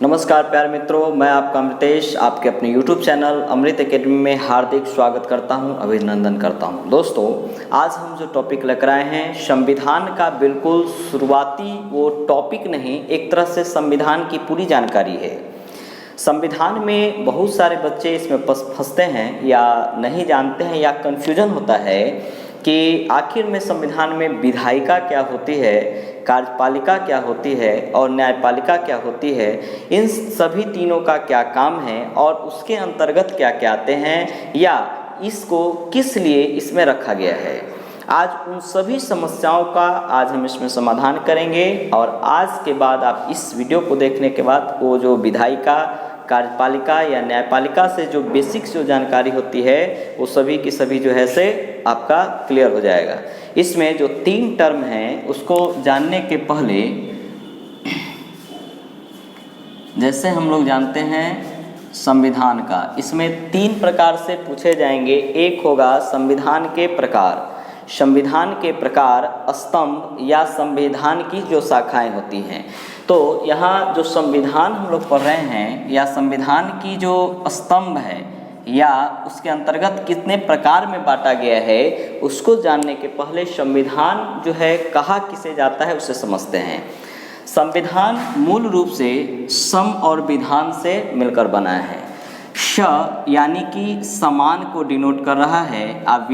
नमस्कार प्यारे मित्रों, मैं आपका अमृतेश आपके अपने YouTube चैनल अमृत एकेडमी में हार्दिक स्वागत करता हूं, अभिनंदन करता हूं। दोस्तों, आज हम जो टॉपिक लेकर आए हैं संविधान का बिल्कुल शुरुआती वो टॉपिक नहीं, एक तरह से संविधान की पूरी जानकारी है। संविधान में बहुत सारे बच्चे इसमें फंसते हैं या नहीं जानते हैं या कन्फ्यूजन होता है कि आखिर में संविधान में विधायिका क्या होती है, कार्यपालिका क्या होती है और न्यायपालिका क्या होती है, इन सभी तीनों का क्या काम है और उसके अंतर्गत क्या क्या आते हैं या इसको किस लिए इसमें रखा गया है। आज उन सभी समस्याओं का आज हम इसमें समाधान करेंगे और आज के बाद आप इस वीडियो को देखने के बाद वो जो विधायिका, कार्यपालिका या न्यायपालिका से जो बेसिक्स जो जानकारी होती है वो सभी की सभी जो है से आपका क्लियर हो जाएगा। इसमें जो 3 टर्म हैं उसको जानने के पहले जैसे हम लोग जानते हैं संविधान का, इसमें 3 प्रकार से पूछे जाएंगे। एक होगा संविधान के प्रकार, संविधान के प्रकार, स्तंभ या संविधान की जो शाखाएं होती हैं। तो यहाँ जो संविधान हम लोग पढ़ रहे हैं या संविधान की जो स्तंभ है या उसके अंतर्गत कितने प्रकार में बांटा गया है उसको जानने के पहले संविधान जो है कहा किसे जाता है उसे समझते हैं। संविधान मूल रूप से सम और विधान से मिलकर बना है। श यानी कि समान को डिनोट कर रहा है और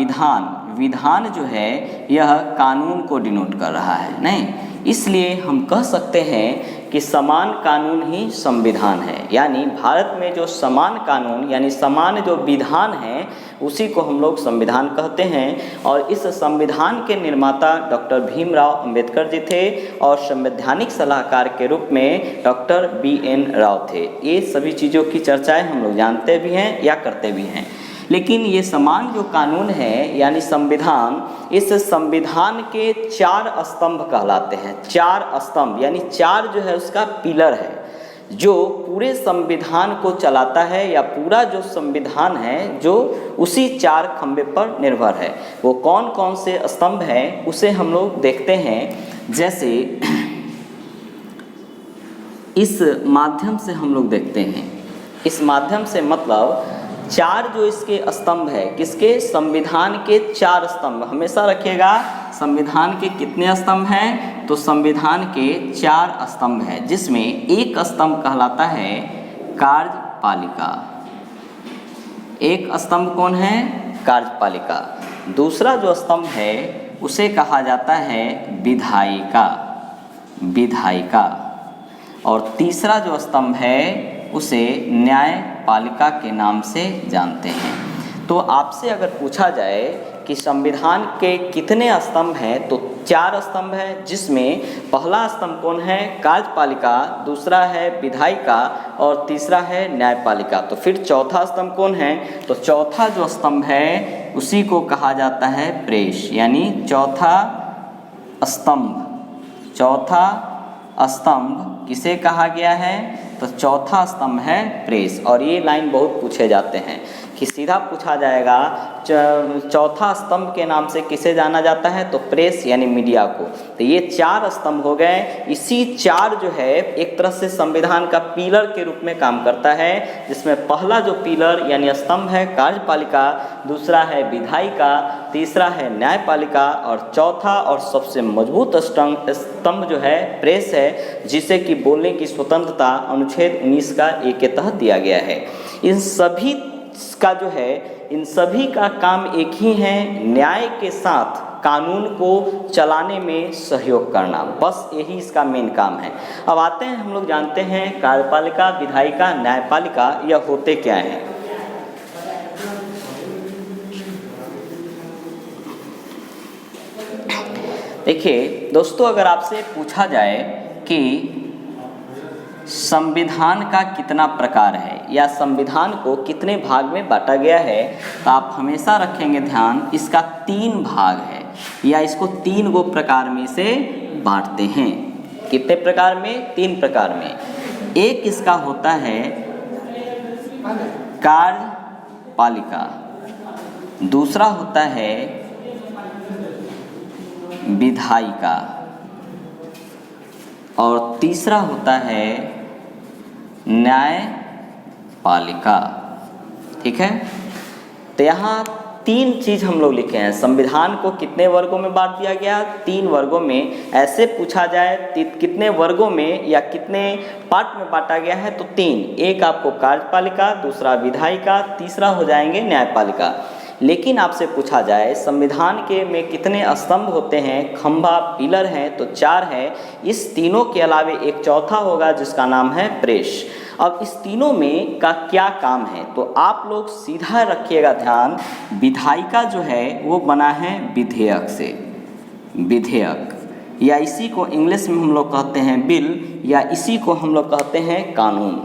विधान जो है यह कानून को डिनोट कर रहा है। नहीं, इसलिए हम कह सकते हैं कि समान कानून ही संविधान है। यानी भारत में जो समान कानून यानी समान जो विधान है उसी को हम लोग संविधान कहते हैं। और इस संविधान के निर्माता डॉक्टर भीमराव अंबेडकर जी थे और संवैधानिक सलाहकार के रूप में डॉक्टर BN राव थे। ये सभी चीज़ों की चर्चाएं हम लोग जानते भी हैं या करते भी हैं। लेकिन ये समान जो कानून है यानी संविधान, इस संविधान के 4 स्तंभ कहलाते हैं। 4 स्तंभ यानी 4 जो है उसका पिलर है जो पूरे संविधान को चलाता है या पूरा जो संविधान है जो उसी 4 खंभे पर निर्भर है। वो कौन कौन से स्तंभ हैं उसे हम लोग देखते हैं। जैसे इस माध्यम से हम लोग देखते हैं, इस माध्यम से मतलब 4 जो इसके स्तंभ है, किसके? संविधान के 4 स्तंभ। हमेशा रखिएगा संविधान के कितने स्तंभ हैं, तो संविधान के 4 स्तंभ हैं, जिसमें एक स्तंभ कहलाता है कार्यपालिका। एक स्तंभ कौन है? कार्यपालिका। दूसरा जो स्तंभ है उसे कहा जाता है विधायिका। और तीसरा जो स्तंभ है उसे न्यायपालिका के नाम से जानते हैं। तो आपसे अगर पूछा जाए कि संविधान के कितने स्तंभ हैं, तो 4 स्तंभ है, जिसमें पहला स्तंभ कौन है? कार्यपालिका, दूसरा है विधायिका और तीसरा है न्यायपालिका। तो फिर चौथा स्तंभ कौन है? तो चौथा जो स्तंभ है उसी को कहा जाता है प्रेस। यानी चौथा स्तंभ किसे कहा गया है? तो चौथा स्तंभ है प्रेस। और ये लाइन बहुत पूछे जाते हैं कि सीधा पूछा जाएगा चौथा स्तंभ के नाम से किसे जाना जाता है? तो प्रेस यानी मीडिया को। तो ये 4 स्तंभ हो गए। इसी 4 जो है एक तरह से संविधान का पिलर के रूप में काम करता है, जिसमें पहला जो पिलर यानी स्तंभ है कार्यपालिका, दूसरा है विधायिका, तीसरा है न्यायपालिका और चौथा और सबसे मजबूत स्तंभ जो है प्रेस है, जिसे कि बोलने की स्वतंत्रता अनुच्छेद 19 का ए के तहत दिया गया है। इन सभी का जो है इन सभी का काम एक ही है, न्याय के साथ कानून को चलाने में सहयोग करना। बस यही इसका मेन काम है। अब आते हैं, हम लोग जानते हैं कार्यपालिका, विधायिका, न्यायपालिका यह होते क्या हैं। देखिए दोस्तों, अगर आपसे पूछा जाए कि संविधान का कितना प्रकार है या संविधान को कितने भाग में बांटा गया है, तो आप हमेशा रखेंगे ध्यान, इसका 3 भाग है या इसको 3 गो प्रकार में से बांटते हैं। कितने प्रकार में? 3 प्रकार में। एक इसका होता है कार्यपालिका, दूसरा होता है विधायिका और तीसरा होता है न्यायपालिका। ठीक है, तो यहाँ तीन चीज हम लोग लिखे हैं। संविधान को कितने वर्गों में बांट दिया गया? 3 वर्गों में। ऐसे पूछा जाए कितने वर्गों में या कितने पार्ट में बांटा गया है, तो 3। एक आपको कार्यपालिका, दूसरा विधायिका, तीसरा हो जाएंगे न्यायपालिका। लेकिन आपसे पूछा जाए संविधान के में कितने स्तंभ होते हैं, खंभा, पिलर हैं, तो 4 है। इस तीनों के अलावे एक चौथा होगा जिसका नाम है प्रेस। अब इस तीनों में का क्या काम है, तो आप लोग सीधा रखिएगा ध्यान। विधायिका जो है वो बना है विधेयक से, विधेयक, या इसी को इंग्लिश में हम लोग कहते हैं बिल, या इसी को हम लोग कहते हैं कानून।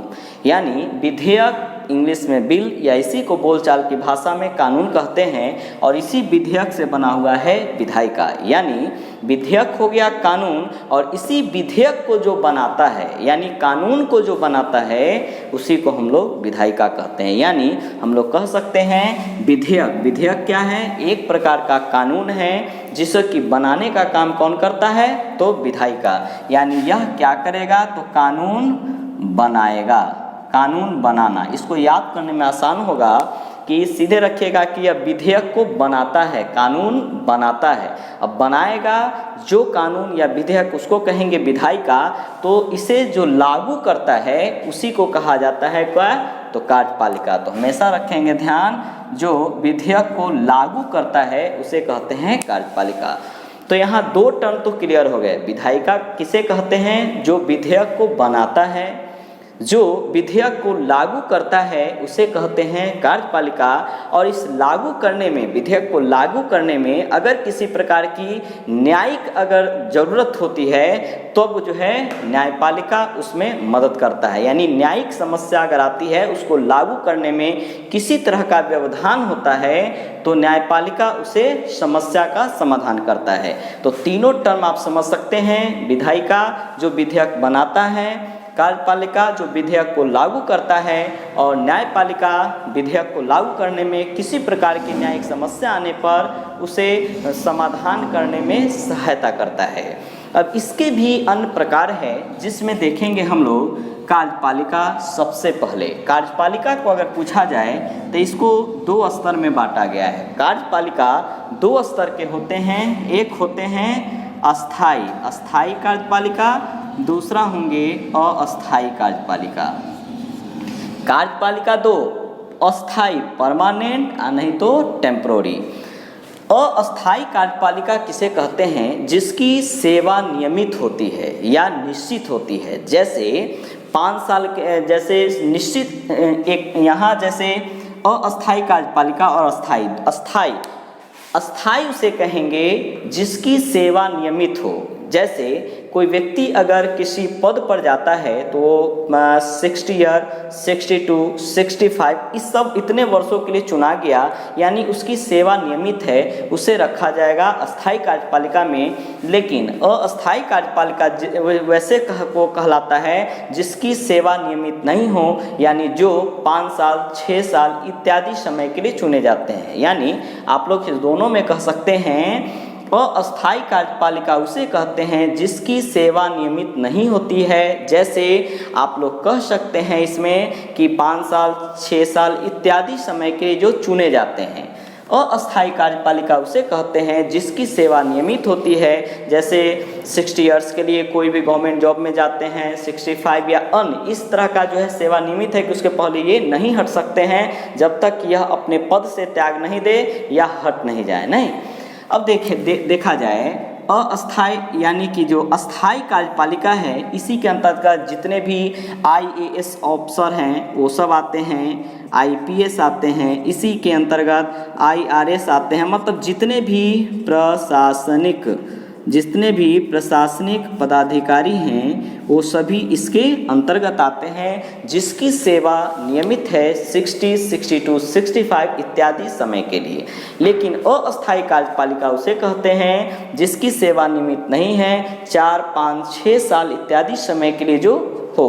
यानी विधेयक इंग्लिश में बिल, या इसी को बोलचाल की भाषा में कानून कहते हैं। और इसी विधेयक से बना हुआ है विधायिका। यानी विधेयक हो गया कानून, और इसी विधेयक को जो बनाता है, यानी कानून को जो बनाता है, उसी को हम लोग विधायिका कहते हैं। यानी हम लोग कह सकते हैं विधेयक, विधेयक क्या है? एक प्रकार का कानून है जिसे कि बनाने का काम कौन करता है? तो विधायिका। यानी यह क्या करेगा? तो कानून बनाएगा, कानून बनाना। इसको याद करने में आसान होगा कि सीधे रखिएगा कि यह विधेयक को बनाता है, कानून बनाता है। अब बनाएगा जो कानून या विधेयक, उसको कहेंगे विधायिका। तो इसे जो लागू करता है उसी को कहा जाता है क्या? तो कार्यपालिका। तो हमेशा रखेंगे ध्यान, जो विधेयक को लागू करता है उसे कहते हैं कार्यपालिका। तो यहाँ 2 टर्म तो क्लियर हो गए। विधायिका किसे कहते हैं? जो विधेयक को बनाता है। जो विधेयक को लागू करता है उसे कहते हैं कार्यपालिका। और इस लागू करने में, विधेयक को लागू करने में अगर किसी प्रकार की न्यायिक अगर ज़रूरत होती है तब जो है न्यायपालिका उसमें मदद करता है। यानी न्यायिक समस्या अगर आती है, उसको लागू करने में किसी तरह का व्यवधान होता है, तो न्यायपालिका उसे समस्या का समाधान करता है। तो तीनों टर्म आप समझ सकते हैं। विधायिका जो विधेयक बनाता है, कार्यपालिका जो विधेयक को लागू करता है, और न्यायपालिका विधेयक को लागू करने में किसी प्रकार की न्यायिक समस्या आने पर उसे समाधान करने में सहायता करता है। अब इसके भी अन्य प्रकार है जिसमें देखेंगे हम लोग। कार्यपालिका सबसे पहले, कार्यपालिका को अगर पूछा जाए तो इसको 2 स्तर में बांटा गया है। कार्यपालिका 2 स्तर के होते हैं। एक होते हैं अस्थाई, अस्थाई कार्यपालिका, दूसरा होंगे अस्थाई कार्यपालिका। कार्यपालिका 2 अस्थाई, परमानेंट, और नहीं तो टेम्पोररी। अस्थाई कार्यपालिका किसे कहते हैं? जिसकी सेवा नियमित होती है या निश्चित होती है। जैसे 5 साल के, जैसे निश्चित एक यहाँ जैसे अस्थाई कार्यपालिका और अस्थाई। अस्थाई, अस्थाई उसे कहेंगे जिसकी सेवा नियमित हो। जैसे कोई व्यक्ति अगर किसी पद पर जाता है तो वो 60 ईयर, 62, 65 इस सब इतने वर्षों के लिए चुना गया, यानी उसकी सेवा नियमित है, उसे रखा जाएगा अस्थाई कार्यपालिका में। लेकिन अस्थाई कार्यपालिका वैसे को कहलाता है जिसकी सेवा नियमित नहीं हो, यानी जो 5 साल, 6 साल इत्यादि समय के लिए चुने जाते हैं। यानी आप लोग इस दोनों में कह सकते हैं अस्थाई कार्यपालिका उसे कहते हैं जिसकी सेवा नियमित नहीं होती है। जैसे आप लोग कह सकते हैं इसमें कि 5 साल, 6 साल इत्यादि समय के जो चुने जाते हैं। अस्थाई कार्यपालिका उसे कहते हैं जिसकी सेवा नियमित होती है। जैसे 60 ईयर्स के लिए कोई भी गवर्नमेंट जॉब में जाते हैं, 65 या अन्य इस तरह का जो है सेवा नियमित है कि उसके पहले ये नहीं हट सकते हैं जब तक यह अपने पद से त्याग नहीं दे या हट नहीं जाए। नहीं, अब देखा जाए अस्थाई यानी कि जो अस्थाई कार्यपालिका है, इसी के अंतर्गत जितने भी IAS ऑफिसर हैं वो सब आते हैं, IPS आते हैं, इसी के अंतर्गत IRS आते हैं। मतलब जितने भी प्रशासनिक पदाधिकारी हैं वो सभी इसके अंतर्गत आते हैं, जिसकी सेवा नियमित है 60, 62, 65 इत्यादि समय के लिए। लेकिन अस्थाई कार्यपालिका उसे कहते हैं जिसकी सेवा नियमित नहीं है, 4, 5, 6 साल इत्यादि समय के लिए जो हो।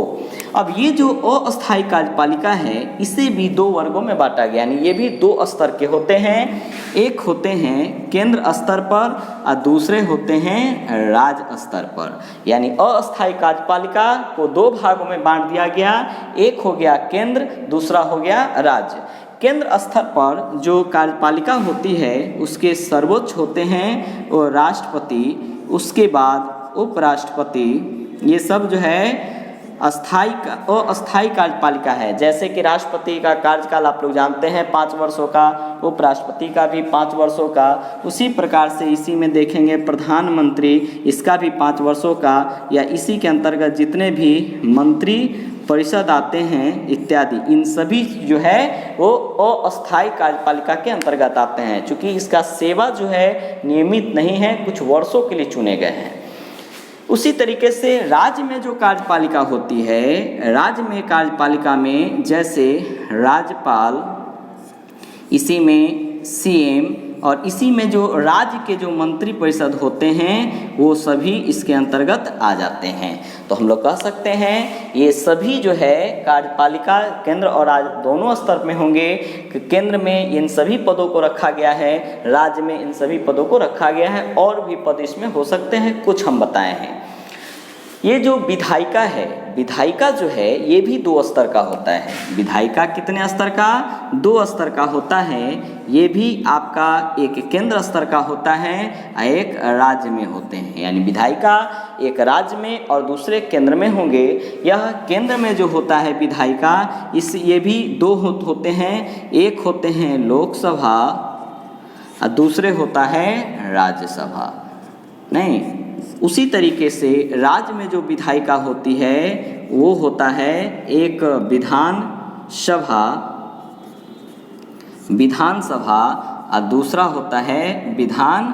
अब ये जो अस्थायी कार्यपालिका है इसे भी दो वर्गों में बांटा गया, यानी ये भी दो स्तर के होते हैं। एक होते हैं केंद्र स्तर पर और दूसरे होते हैं राज्य स्तर पर। यानी अस्थायी कार्यपालिका को दो भागों में बांट दिया गया, एक हो गया केंद्र, दूसरा हो गया राज्य। केंद्र स्तर पर जो कार्यपालिका होती है उसके सर्वोच्च होते हैं वो राष्ट्रपति, उसके बाद उपराष्ट्रपति। ये सब जो है अस्थायी कार्यपालिका है। जैसे कि राष्ट्रपति का कार्यकाल आप लोग जानते हैं 5 वर्षों का, उपराष्ट्रपति का भी 5 वर्षों का। उसी प्रकार से इसी में देखेंगे प्रधानमंत्री, इसका भी 5 वर्षों का, या इसी के अंतर्गत जितने भी मंत्री परिषद आते हैं इत्यादि, इन सभी जो है वो अस्थायी कार्यपालिका के अंतर्गत आते हैं। चूँकि इसका सेवा जो है नियमित नहीं है, कुछ वर्षों के लिए चुने गए हैं। उसी तरीके से राज्य में जो कार्यपालिका होती है, राज्य में कार्यपालिका में जैसे राज्यपाल, इसी में सीएम, और इसी में जो राज्य के जो मंत्री परिषद होते हैं वो सभी इसके अंतर्गत आ जाते हैं। तो हम लोग कह सकते हैं ये सभी जो है कार्यपालिका केंद्र और राज्य दोनों स्तर में होंगे। केंद्र में इन सभी पदों को रखा गया है, राज्य में इन सभी पदों को रखा गया है, और भी पद इसमें हो सकते हैं, कुछ हम बताए हैं। ये जो विधायिका है, विधायिका जो है ये भी 2 स्तर का होता है। विधायिका कितने स्तर का? 2 स्तर का होता है। ये भी आपका एक केंद्र स्तर का होता है, एक राज्य में होते हैं। यानी विधायिका एक राज्य में और दूसरे केंद्र में होंगे। यह केंद्र में जो होता है विधायिका, ये भी 2 होते हैं। एक होते हैं लोकसभा और दूसरे होता है राज्यसभा। नहीं, उसी तरीके से राज्य में जो विधायिका होती है वो होता है एक विधानसभा और दूसरा होता है विधान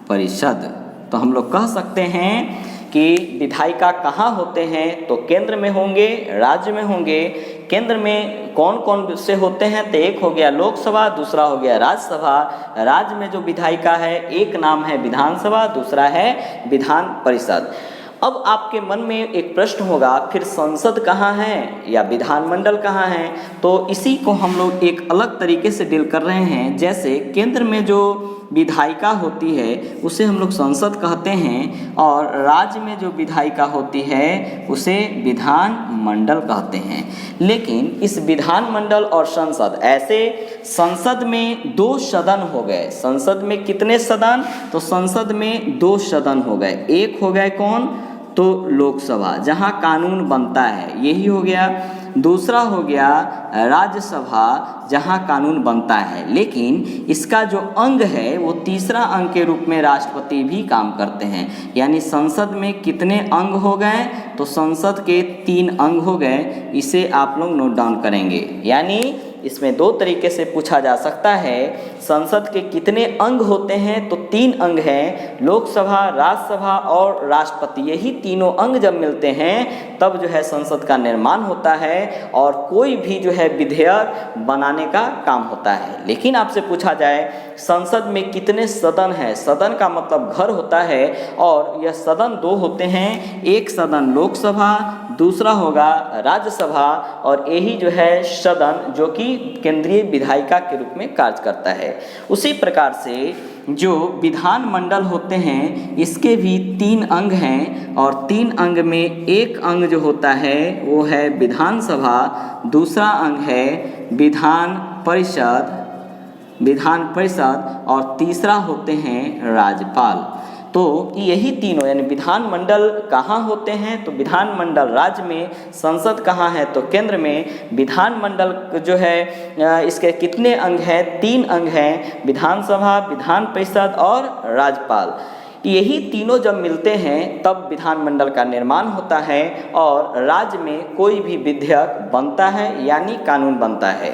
परिषद। तो हम लोग कह सकते हैं कि विधायिका कहाँ होते हैं, तो केंद्र में होंगे, राज्य में होंगे। केंद्र में कौन कौन से होते हैं, तो एक हो गया लोकसभा, दूसरा हो गया राज्यसभा। राज्य में जो विधायिका है एक नाम है विधानसभा, दूसरा है विधान परिषद। अब आपके मन में एक प्रश्न होगा, फिर संसद कहाँ है या विधानमंडल कहाँ है? तो इसी को हम लोग एक अलग तरीके से डील कर रहे हैं। जैसे केंद्र में जो विधायिका होती है उसे हम लोग संसद कहते हैं, और राज्य में जो विधायिका होती है उसे विधानमंडल कहते हैं। लेकिन इस विधानमंडल और संसद, ऐसे संसद में 2 सदन हो गए। संसद में कितने सदन? तो संसद में 2 सदन हो गए। एक हो गए कौन? तो लोकसभा, जहाँ कानून बनता है, यही हो गया। दूसरा हो गया राज्यसभा, जहाँ कानून बनता है। लेकिन इसका जो अंग है वो तीसरा अंग के रूप में राष्ट्रपति भी काम करते हैं। यानी संसद में कितने अंग हो गए? तो संसद के 3 अंग हो गए। इसे आप लोग नोट डाउन करेंगे। यानी इसमें 2 तरीके से पूछा जा सकता है, संसद के कितने अंग होते हैं? तो 3 अंग हैं, लोकसभा, राज्यसभा और राष्ट्रपति। यही तीनों अंग जब मिलते हैं तब जो है संसद का निर्माण होता है और कोई भी जो है विधेयक बनाने का काम होता है। लेकिन आपसे पूछा जाए संसद में कितने सदन हैं? सदन का मतलब घर होता है, और यह सदन 2 होते हैं। एक सदन लोकसभा, दूसरा होगा राज्यसभा, और यही जो है सदन जो कि केंद्रीय विधायिका के रूप में कार्य करता है। उसी प्रकार से जो विधानमंडल होते हैं इसके भी 3 अंग हैं, और 3 अंग में एक अंग जो होता है वो है विधानसभा, दूसरा अंग है विधान परिषद और तीसरा होते हैं राज्यपाल। तो यही तीनों, यानी विधानमंडल कहाँ होते हैं? तो विधानमंडल राज्य में, संसद कहाँ है? तो केंद्र में। विधानमंडल जो है इसके कितने अंग हैं? 3 अंग हैं, विधानसभा, विधान परिषद और राज्यपाल। यही तीनों जब मिलते हैं तब विधानमंडल का निर्माण होता है और राज्य में कोई भी विधेयक बनता है, यानी कानून बनता है।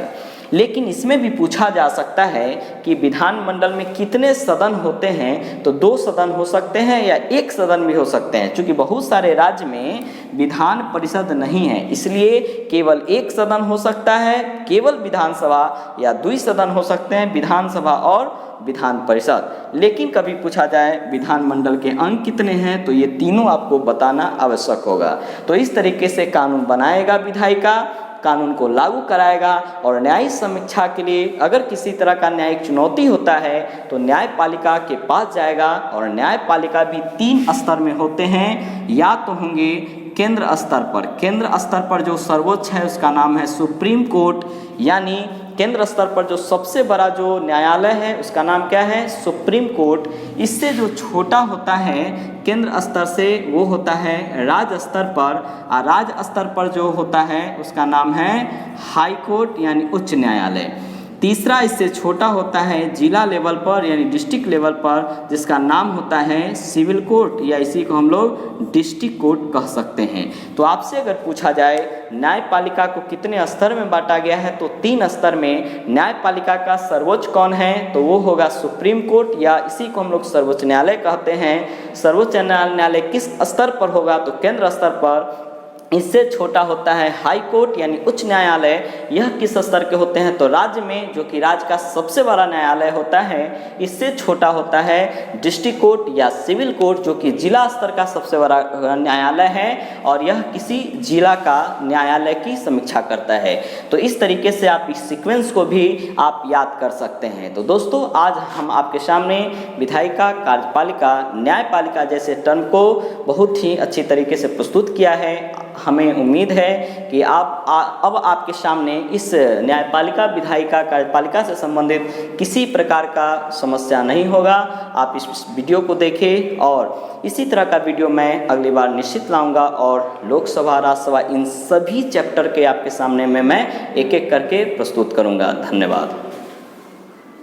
लेकिन इसमें भी पूछा जा सकता है कि विधानमंडल में कितने सदन होते हैं, तो 2 सदन हो सकते हैं या 1 सदन भी हो सकते हैं। क्योंकि बहुत सारे राज्य में विधान परिषद नहीं है, इसलिए केवल 1 सदन हो सकता है केवल विधानसभा, या 2 सदन हो सकते हैं विधानसभा और विधान परिषद। लेकिन कभी पूछा जाए विधानमंडल के अंक कितने हैं, तो ये तीनों आपको बताना आवश्यक होगा। तो इस तरीके से कानून बनाएगा विधायिका, कानून को लागू कराएगा, और न्यायिक समीक्षा के लिए अगर किसी तरह का न्यायिक चुनौती होता है तो न्यायपालिका के पास जाएगा। और न्यायपालिका भी 3 स्तर में होते हैं, या तो होंगे केंद्र स्तर पर, केंद्र स्तर पर जो सर्वोच्च है उसका नाम है सुप्रीम कोर्ट, यानी केंद्र स्तर पर जो सबसे बड़ा जो न्यायालय है उसका नाम क्या है, सुप्रीम कोर्ट। इससे जो छोटा होता है केंद्र स्तर से वो होता है राज्य स्तर पर, और राज्य स्तर पर जो होता है उसका नाम है हाई कोर्ट यानी उच्च न्यायालय। तीसरा इससे छोटा होता है जिला लेवल पर यानी डिस्ट्रिक्ट लेवल पर, जिसका नाम होता है सिविल कोर्ट, या इसी को हम लोग डिस्ट्रिक्ट कोर्ट कह सकते हैं। तो आपसे अगर पूछा जाए न्यायपालिका को कितने स्तर में बांटा गया है, तो 3 स्तर में। न्यायपालिका का सर्वोच्च कौन है, तो वो होगा सुप्रीम कोर्ट, या इसी को हम लोग सर्वोच्च न्यायालय कहते हैं। सर्वोच्च न्यायालय किस स्तर पर होगा, तो केंद्र स्तर पर। इससे छोटा होता है हाई कोर्ट यानी उच्च न्यायालय, यह किस स्तर के होते हैं, तो राज्य में, जो कि राज्य का सबसे बड़ा न्यायालय होता है। इससे छोटा होता है डिस्ट्रिक्ट कोर्ट या सिविल कोर्ट, जो कि जिला स्तर का सबसे बड़ा न्यायालय है, और यह किसी जिला का न्यायालय की समीक्षा करता है। तो इस तरीके से आप इस सीक्वेंस को भी आप याद कर सकते हैं। तो दोस्तों, आज हम आपके सामने विधायिका, कार्यपालिका, न्यायपालिका जैसे टर्म को बहुत ही अच्छी तरीके से प्रस्तुत किया है। हमें उम्मीद है कि अब आपके सामने इस न्यायपालिका, विधायिका, कार्यपालिका से संबंधित किसी प्रकार का समस्या नहीं होगा। आप इस वीडियो को देखें, और इसी तरह का वीडियो मैं अगली बार निश्चित लाऊंगा, और लोकसभा, राज्यसभा इन सभी चैप्टर के आपके सामने में मैं एक एक करके प्रस्तुत करूंगा। धन्यवाद।